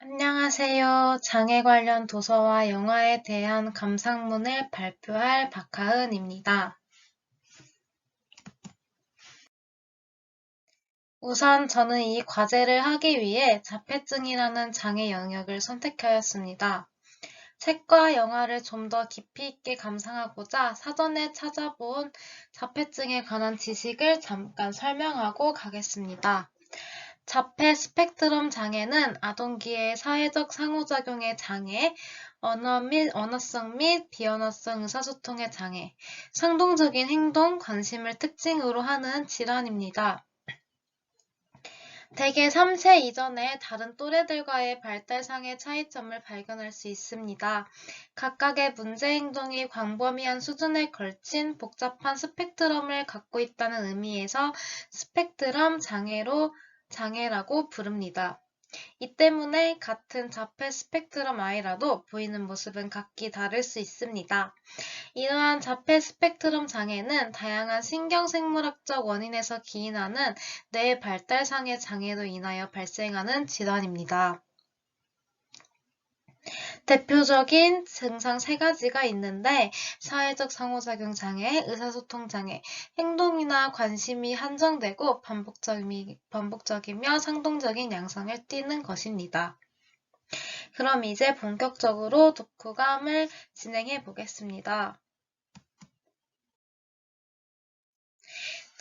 안녕하세요. 장애 관련 도서와 영화에 대한 감상문을 발표할 박하은입니다. 우선 저는 이 과제를 하기 위해 자폐증이라는 장애 영역을 선택하였습니다. 책과 영화를 좀 더 깊이 있게 감상하고자 사전에 찾아본 자폐증에 관한 지식을 잠깐 설명하고 가겠습니다. 자폐 스펙트럼 장애는 아동기의 사회적 상호작용의 장애, 언어성 및 비언어성 의사소통의 장애, 상동적인 행동, 관심을 특징으로 하는 질환입니다. 대개 3세 이전에 다른 또래들과의 발달상의 차이점을 발견할 수 있습니다. 각각의 문제 행동이 광범위한 수준에 걸친 복잡한 스펙트럼을 갖고 있다는 의미에서 스펙트럼 장애라고 부릅니다. 이 때문에 같은 자폐 스펙트럼 아이라도 보이는 모습은 각기 다를 수 있습니다. 이러한 자폐 스펙트럼 장애는 다양한 신경생물학적 원인에서 기인하는 뇌 발달상의 장애로 인하여 발생하는 질환입니다. 대표적인 증상 3가지가 있는데 사회적 상호작용 장애, 의사소통 장애, 행동이나 관심이 한정되고 반복적이며 상동적인 양상을 띠는 것입니다. 그럼 이제 본격적으로 독후감을 진행해 보겠습니다.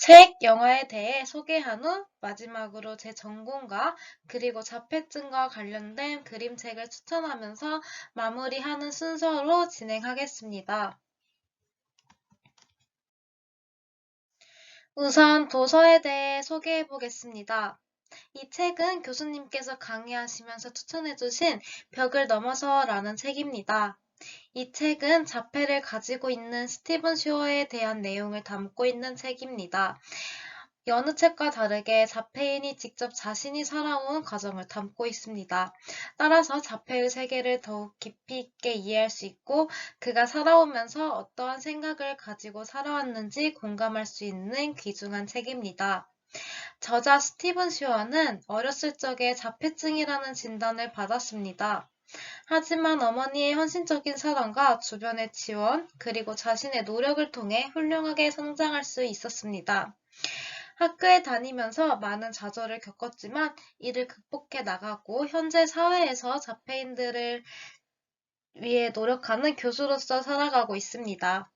책, 영화에 대해 소개한 후 마지막으로 제 전공과 그리고 자폐증과 관련된 그림책을 추천하면서 마무리하는 순서로 진행하겠습니다. 우선 도서에 대해 소개해 보겠습니다. 이 책은 교수님께서 강의하시면서 추천해주신 벽을 넘어서라는 책입니다. 이 책은 자폐를 가지고 있는 스티븐 슈어에 대한 내용을 담고 있는 책입니다. 여느 책과 다르게 자폐인이 직접 자신이 살아온 과정을 담고 있습니다. 따라서 자폐의 세계를 더욱 깊이 있게 이해할 수 있고 그가 살아오면서 어떠한 생각을 가지고 살아왔는지 공감할 수 있는 귀중한 책입니다. 저자 스티븐 슈어는 어렸을 적에 자폐증이라는 진단을 받았습니다. 하지만 어머니의 헌신적인 사랑과 주변의 지원, 그리고 자신의 노력을 통해 훌륭하게 성장할 수 있었습니다. 학교에 다니면서 많은 좌절을 겪었지만 이를 극복해 나가고 현재 사회에서 자폐인들을 위해 노력하는 교수로서 살아가고 있습니다.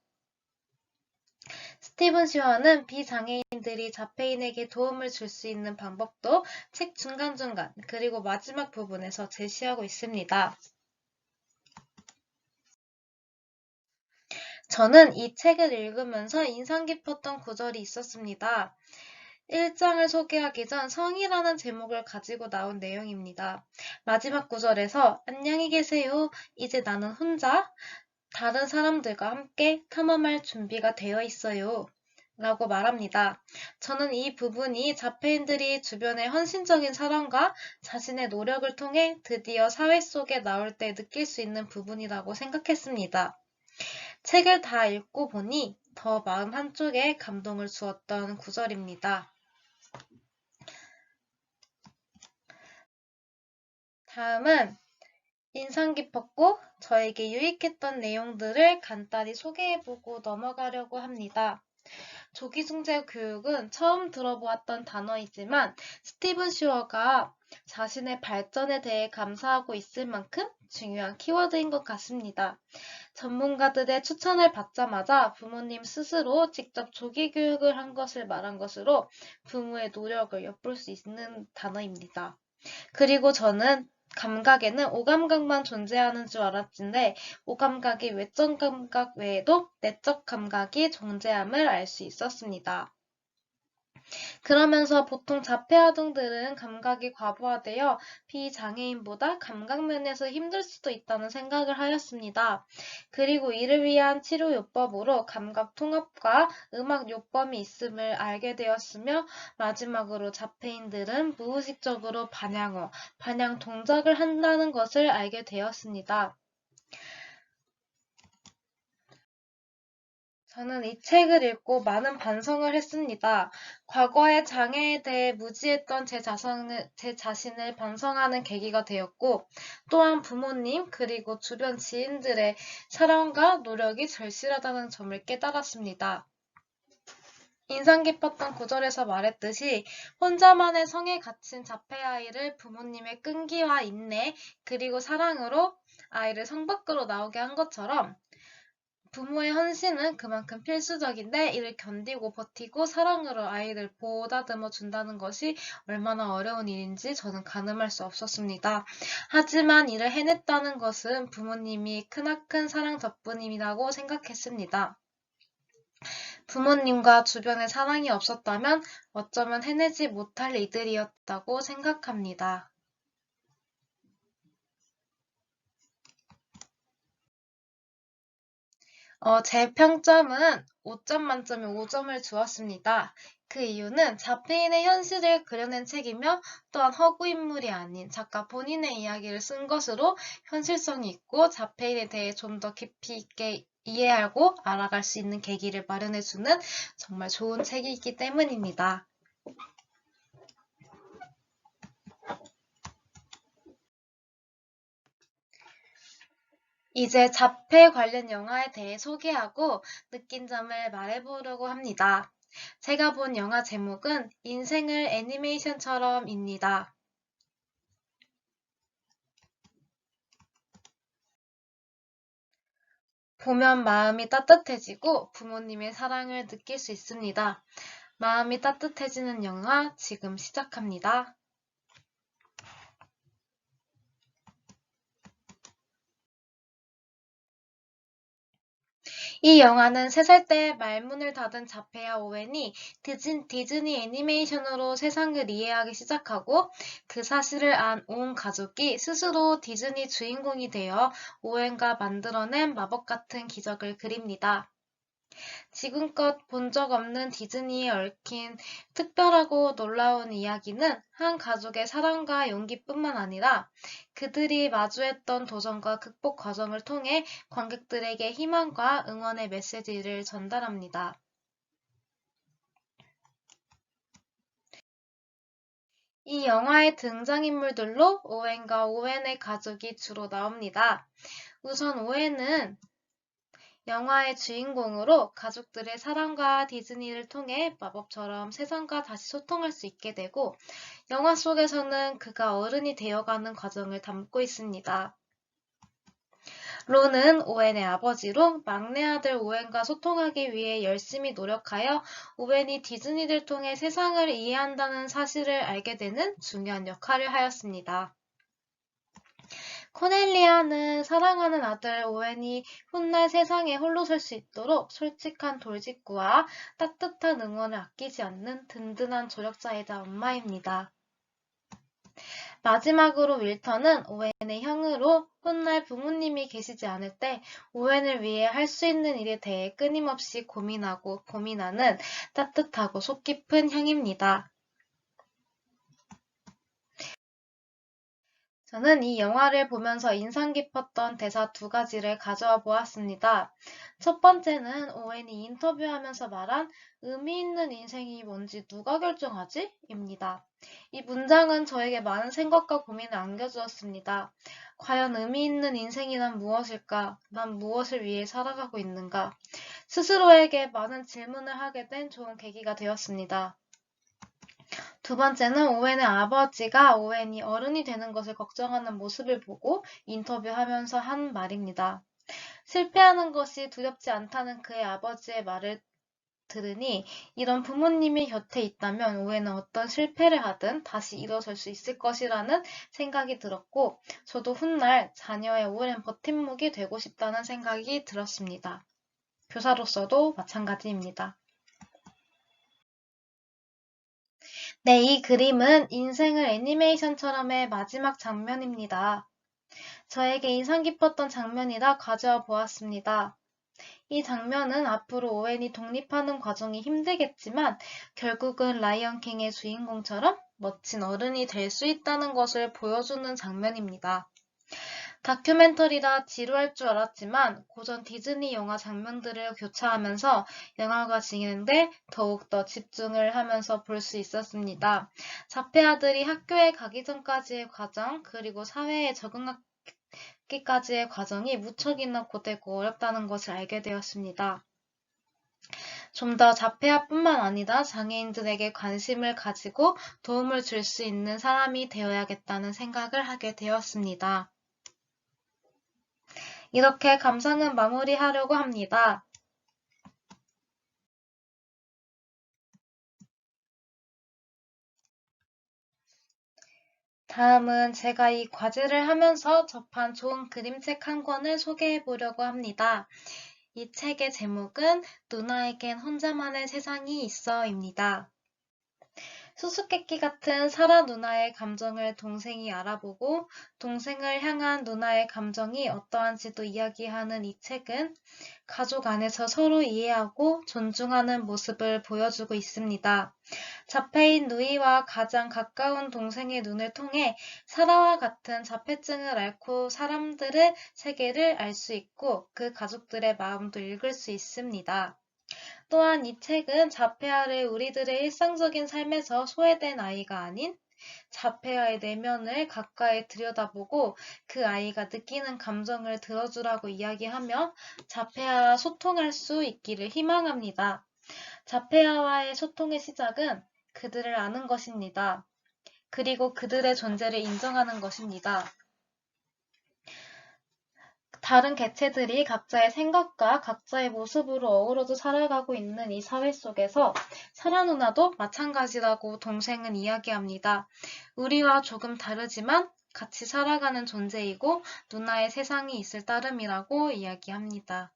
스티븐 슈어는 비장애인들이 자폐인에게 도움을 줄 수 있는 방법도 책 중간중간 그리고 마지막 부분에서 제시하고 있습니다. 저는 이 책을 읽으면서 인상 깊었던 구절이 있었습니다. 1장을 소개하기 전 성이라는 제목을 가지고 나온 내용입니다. 마지막 구절에서 안녕히 계세요. 이제 나는 혼자 다른 사람들과 함께 탐험할 준비가 되어 있어요. 라고 말합니다. 저는 이 부분이 자폐인들이 주변의 헌신적인 사랑과 자신의 노력을 통해 드디어 사회 속에 나올 때 느낄 수 있는 부분이라고 생각했습니다. 책을 다 읽고 보니 더 마음 한쪽에 감동을 주었던 구절입니다. 다음은 인상 깊었고 저에게 유익했던 내용들을 간단히 소개해보고 넘어가려고 합니다. 조기중재 교육은 처음 들어보았던 단어이지만 스티븐 슈어가 자신의 발전에 대해 감사하고 있을 만큼 중요한 키워드인 것 같습니다. 전문가들의 추천을 받자마자 부모님 스스로 직접 조기 교육을 한 것을 말한 것으로 부모의 노력을 엿볼 수 있는 단어입니다. 그리고 저는 감각에는 오감각만 존재하는 줄 알았는데 오감각이 외적 감각 외에도 내적 감각이 존재함을 알 수 있었습니다. 그러면서 보통 자폐 아동들은 감각이 과부하되어 비장애인보다 감각면에서 힘들 수도 있다는 생각을 하였습니다. 그리고 이를 위한 치료 요법으로 감각 통합과 음악 요법이 있음을 알게 되었으며 마지막으로 자폐인들은 무의식적으로 반향 동작을 한다는 것을 알게 되었습니다. 저는 이 책을 읽고 많은 반성을 했습니다. 과거의 장애에 대해 무지했던 제 자신을 반성하는 계기가 되었고, 또한 부모님 그리고 주변 지인들의 사랑과 노력이 절실하다는 점을 깨달았습니다. 인상 깊었던 구절에서 말했듯이 혼자만의 성에 갇힌 자폐 아이를 부모님의 끈기와 인내 그리고 사랑으로 아이를 성 밖으로 나오게 한 것처럼 부모의 헌신은 그만큼 필수적인데 이를 견디고 버티고 사랑으로 아이를 보다듬어 준다는 것이 얼마나 어려운 일인지 저는 가늠할 수 없었습니다. 하지만 이를 해냈다는 것은 부모님이 크나큰 사랑 덕분이라고 생각했습니다. 부모님과 주변의 사랑이 없었다면 어쩌면 해내지 못할 일들이었다고 생각합니다. 제 평점은 5점 만점에 5점을 주었습니다. 그 이유는 자폐인의 현실을 그려낸 책이며 또한 허구 인물이 아닌 작가 본인의 이야기를 쓴 것으로 현실성이 있고 자폐인에 대해 좀 더 깊이 있게 이해하고 알아갈 수 있는 계기를 마련해주는 정말 좋은 책이기 때문입니다. 이제 자폐 관련 영화에 대해 소개하고 느낀 점을 말해보려고 합니다. 제가 본 영화 제목은 인생을 애니메이션처럼입니다. 보면 마음이 따뜻해지고 부모님의 사랑을 느낄 수 있습니다. 마음이 따뜻해지는 영화 지금 시작합니다. 이 영화는 3살 때 말문을 닫은 자폐아 오웬이 디즈니 애니메이션으로 세상을 이해하기 시작하고 그 사실을 안 온 가족이 스스로 디즈니 주인공이 되어 오웬과 만들어낸 마법 같은 기적을 그립니다. 지금껏 본 적 없는 디즈니에 얽힌 특별하고 놀라운 이야기는 한 가족의 사랑과 용기뿐만 아니라 그들이 마주했던 도전과 극복 과정을 통해 관객들에게 희망과 응원의 메시지를 전달합니다. 이 영화의 등장인물들로 오웬과 오웬의 가족이 주로 나옵니다. 우선 오웬은 영화의 주인공으로 가족들의 사랑과 디즈니를 통해 마법처럼 세상과 다시 소통할 수 있게 되고, 영화 속에서는 그가 어른이 되어가는 과정을 담고 있습니다. 론은 오웬의 아버지로 막내 아들 오웬과 소통하기 위해 열심히 노력하여 오웬이 디즈니를 통해 세상을 이해한다는 사실을 알게 되는 중요한 역할을 하였습니다. 코넬리아는 사랑하는 아들 오웬이 훗날 세상에 홀로 설 수 있도록 솔직한 돌직구와 따뜻한 응원을 아끼지 않는 든든한 조력자이자 엄마입니다. 마지막으로 윌턴은 오웬의 형으로 훗날 부모님이 계시지 않을 때 오웬을 위해 할 수 있는 일에 대해 끊임없이 고민하고 고민하는 따뜻하고 속 깊은 형입니다. 저는 이 영화를 보면서 인상 깊었던 대사 2가지를 가져와 보았습니다. 첫 번째는 오웬이 인터뷰하면서 말한 의미 있는 인생이 뭔지 누가 결정하지? 입니다. 이 문장은 저에게 많은 생각과 고민을 안겨주었습니다. 과연 의미 있는 인생이란 무엇일까? 난 무엇을 위해 살아가고 있는가? 스스로에게 많은 질문을 하게 된 좋은 계기가 되었습니다. 두 번째는 오웬의 아버지가 오웬이 어른이 되는 것을 걱정하는 모습을 보고 인터뷰하면서 한 말입니다. 실패하는 것이 두렵지 않다는 그의 아버지의 말을 들으니 이런 부모님이 곁에 있다면 오웬은 어떤 실패를 하든 다시 일어설 수 있을 것이라는 생각이 들었고 저도 훗날 자녀의 오랜 버팀목이 되고 싶다는 생각이 들었습니다. 교사로서도 마찬가지입니다. 네, 이 그림은 인생을 애니메이션처럼의 마지막 장면입니다. 저에게 인상 깊었던 장면이라 가져와 보았습니다. 이 장면은 앞으로 오웬이 독립하는 과정이 힘들겠지만 결국은 라이언킹의 주인공처럼 멋진 어른이 될 수 있다는 것을 보여주는 장면입니다. 다큐멘터리라 지루할 줄 알았지만 고전 디즈니 영화 장면들을 교차하면서 영화가 진행돼 더욱더 집중을 하면서 볼 수 있었습니다. 자폐 아들이 학교에 가기 전까지의 과정, 그리고 사회에 적응하기까지의 과정이 무척이나 고되고 어렵다는 것을 알게 되었습니다. 좀 더 자폐아뿐만 아니라 장애인들에게 관심을 가지고 도움을 줄 수 있는 사람이 되어야겠다는 생각을 하게 되었습니다. 이렇게 감상은 마무리하려고 합니다. 다음은 제가 이 과제를 하면서 접한 좋은 그림책 한 권을 소개해 보려고 합니다. 이 책의 제목은 누나에겐 혼자만의 세상이 있어입니다. 수수께끼 같은 사라 누나의 감정을 동생이 알아보고 동생을 향한 누나의 감정이 어떠한지도 이야기하는 이 책은 가족 안에서 서로 이해하고 존중하는 모습을 보여주고 있습니다. 자폐인 누이와 가장 가까운 동생의 눈을 통해 사라와 같은 자폐증을 앓고 사람들의 세계를 알 수 있고 그 가족들의 마음도 읽을 수 있습니다. 또한 이 책은 자폐아를 우리들의 일상적인 삶에서 소외된 아이가 아닌 자폐아의 내면을 가까이 들여다보고 그 아이가 느끼는 감정을 들어주라고 이야기하며 자폐아와 소통할 수 있기를 희망합니다. 자폐아와의 소통의 시작은 그들을 아는 것입니다. 그리고 그들의 존재를 인정하는 것입니다. 다른 개체들이 각자의 생각과 각자의 모습으로 어우러져 살아가고 있는 이 사회 속에서 사라 누나도 마찬가지라고 동생은 이야기합니다. 우리와 조금 다르지만 같이 살아가는 존재이고 누나의 세상이 있을 따름이라고 이야기합니다.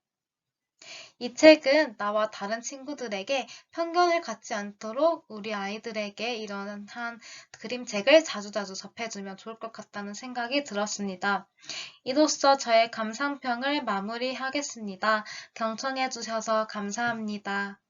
이 책은 나와 다른 친구들에게 편견을 갖지 않도록 우리 아이들에게 이러한 그림책을 자주자주 접해주면 좋을 것 같다는 생각이 들었습니다. 이로써 저의 감상평을 마무리하겠습니다. 경청해주셔서 감사합니다.